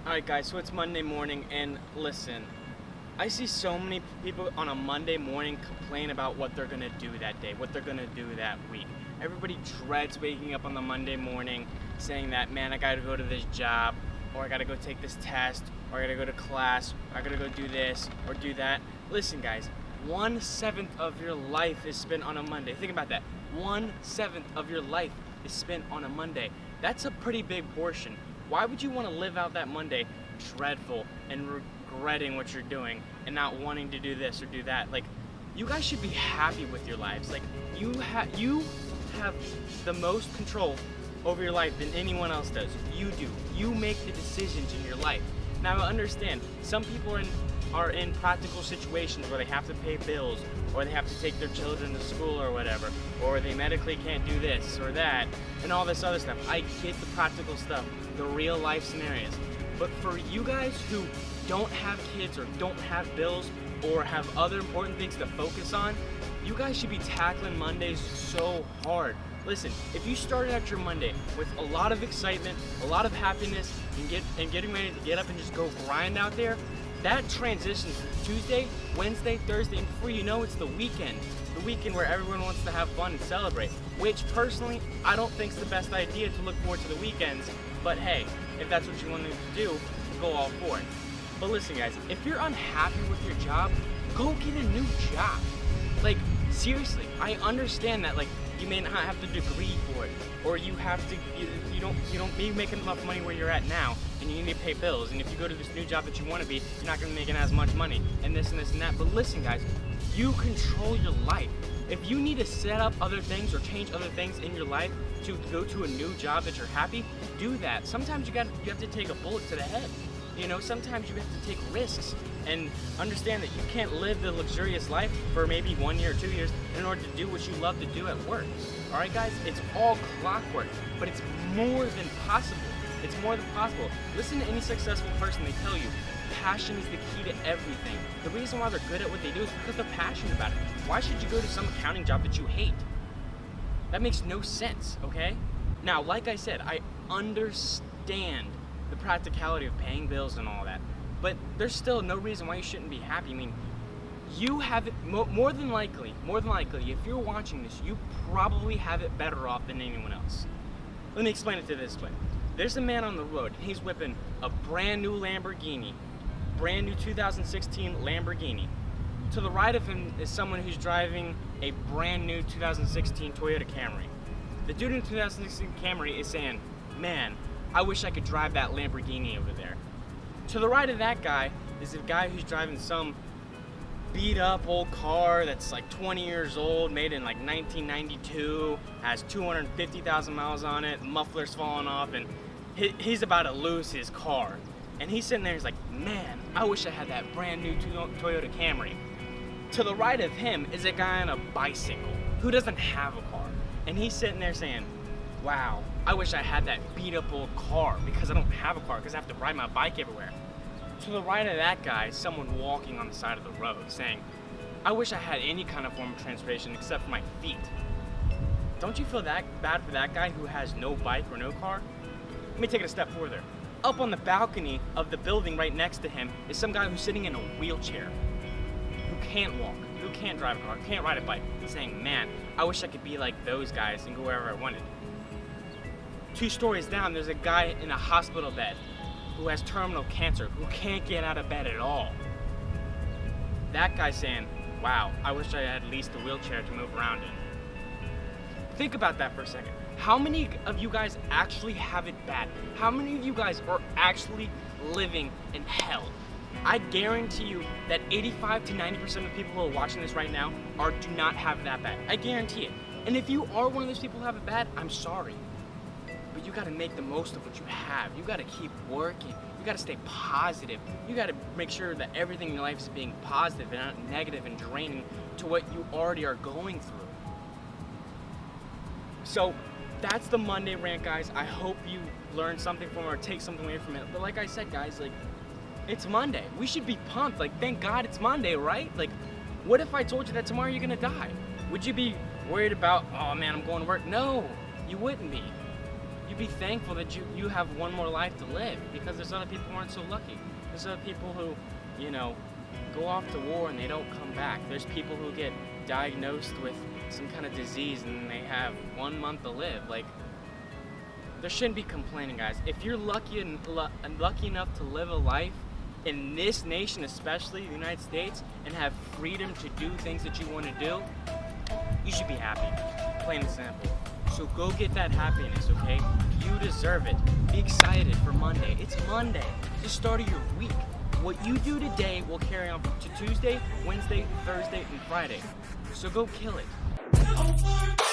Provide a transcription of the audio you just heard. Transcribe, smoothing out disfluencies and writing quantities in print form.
Alright guys, so it's Monday morning and listen, I see so many people on a Monday morning complain about what they're gonna do that day, what they're gonna do that week. Everybody dreads waking up on the Monday morning saying that, man, I gotta go to this job, or I gotta go take this test, or I gotta go to class, or I gotta go do this, or do that. Listen guys, 1/7 of your life is spent on a Monday. Think about that. 1/7 of your life is spent on a Monday. That's a pretty big portion. Why would you want to live out that Monday dreadful and regretting what you're doing and not wanting to do this or do that? Like, you guys should be happy with your lives. Like, you have the most control over your life than anyone else does. You do. You make the decisions in your life. Now, I understand some people are in practical situations where they have to pay bills, or they have to take their children to school or whatever, or they medically can't do this or that, and all this other stuff. I get the practical stuff, the real life scenarios. But for you guys who don't have kids or don't have bills or have other important things to focus on, you guys should be tackling Mondays so hard. Listen, if you started out your Monday with a lot of excitement, a lot of happiness, and getting ready to get up and just go grind out there, that transitions to Tuesday, Wednesday, Thursday, and before you know it's the weekend where everyone wants to have fun and celebrate, which personally I don't think is the best idea, to look forward to the weekends, but hey, if that's what you want to do, go all for it. But listen guys, if you're unhappy with your job, go get a new job. Like, seriously, I understand that, like, you may not have the degree for it, or you don't be making enough money where you're at now, and you need to pay bills, and if you go to this new job that you want to be, you're not going to be making as much money, and this and this and that. But listen guys, you control your life. If you need to set up other things or change other things in your life to go to a new job that you're happy, do that. Sometimes you have to take a bullet to the head. You know, sometimes you have to take risks and understand that you can't live the luxurious life for maybe 1 year or 2 years in order to do what you love to do at work. All right, guys, it's all clockwork, but it's more than possible. It's more than possible. Listen to any successful person, they tell you, passion is the key to everything. The reason why they're good at what they do is because they're passionate about it. Why should you go to some accounting job that you hate? That makes no sense, okay? Now, like I said, I understand the practicality of paying bills and all that, but there's still no reason why you shouldn't be happy. I mean, you have it more than likely, if you're watching this, you probably have it better off than anyone else. Let me explain it to this way. There's a man on the road, and he's whipping a brand new Lamborghini, brand new 2016 Lamborghini. To the right of him is someone who's driving a brand new 2016 Toyota Camry. The dude in the 2016 Camry is saying, man, I wish I could drive that Lamborghini over there. To the right of that guy is a guy who's driving some beat up old car that's like 20 years old, made in like 1992, has 250,000 miles on it, muffler's falling off, and he's about to lose his car. And he's sitting there, he's like, man, I wish I had that brand new Toyota Camry. To the right of him is a guy on a bicycle who doesn't have a car. And he's sitting there saying, wow, I wish I had that beat up old car because I don't have a car because I have to ride my bike everywhere. To the right of that guy is someone walking on the side of the road saying, I wish I had any kind of form of transportation except for my feet. Don't you feel that bad for that guy who has no bike or no car? Let me take it a step further. Up on the balcony of the building right next to him is some guy who's sitting in a wheelchair, who can't walk, who can't drive a car, who can't ride a bike. He's saying, man, I wish I could be like those guys and go wherever I wanted. 2 stories down, there's a guy in a hospital bed who has terminal cancer, who can't get out of bed at all. That guy's saying, wow, I wish I had at least a wheelchair to move around in. Think about that for a second. How many of you guys actually have it bad? How many of you guys are actually living in hell? I guarantee you that 85 to 90% of the people who are watching this right now do not have that bad. I guarantee it. And if you are one of those people who have it bad, I'm sorry. But you gotta make the most of what you have. You gotta keep working. You gotta stay positive. You gotta make sure that everything in your life is being positive and not negative and draining to what you already are going through. So that's the Monday rant, guys. I hope you learned something from it or take something away from it. But like I said, guys, like, it's Monday. We should be pumped. Like, thank God it's Monday, right? Like, what if I told you that tomorrow you're gonna die? Would you be worried about, oh man, I'm going to work? No, you wouldn't be. you'd be thankful that you have one more life to live, because there's other people who aren't so lucky. There's other people who, go off to war and they don't come back. There's people who get diagnosed with some kind of disease and they have 1 month to live. Like, there shouldn't be complaining, guys. If you're lucky enough to live a life in this nation, especially the United States, and have freedom to do things that you want to do, you should be happy, plain and simple. So go get that happiness, okay? You deserve it. Be excited for Monday. It's Monday, the start of your week. What you do today will carry on to Tuesday, Wednesday, Thursday, and Friday. So go kill it.